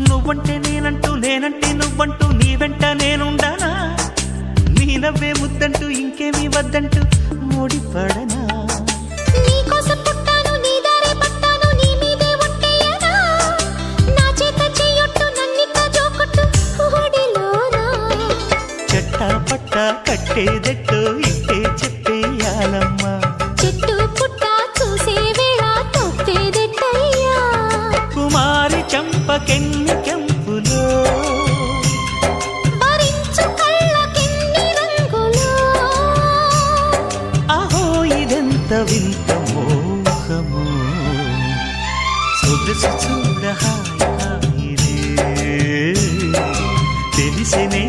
నువ్వంటే నేనంటూ నేనంటే నువ్వంటూ నీ వెంట నేనుండానా నీ నవ్వే ముద్దంటూ ఇంకేమీ వద్దంటూ ముడిపడనా నీకోసం పుట్టాను నీ దారే పట్టాను నీ మీదే ఒట్టేయనా నా చేత చెయ్యొట్టు నన్నిక జోకొట్టు ఓడిలోనా చెట్టా పట్టా కట్టేదెట్టో ఇట్టే చెప్పేయాలమ్మా చెట్టు పుట్ట చూసే వేళ తప్పేదెట్టయ్యా కుమారి చంపకెన్ని కెంపులో భరించు కళ్ళకెన్ని రంగులో అహో ఇదెంత వింత మోహము సొగసు చూడ హాయి హాయిరే తెలిసినే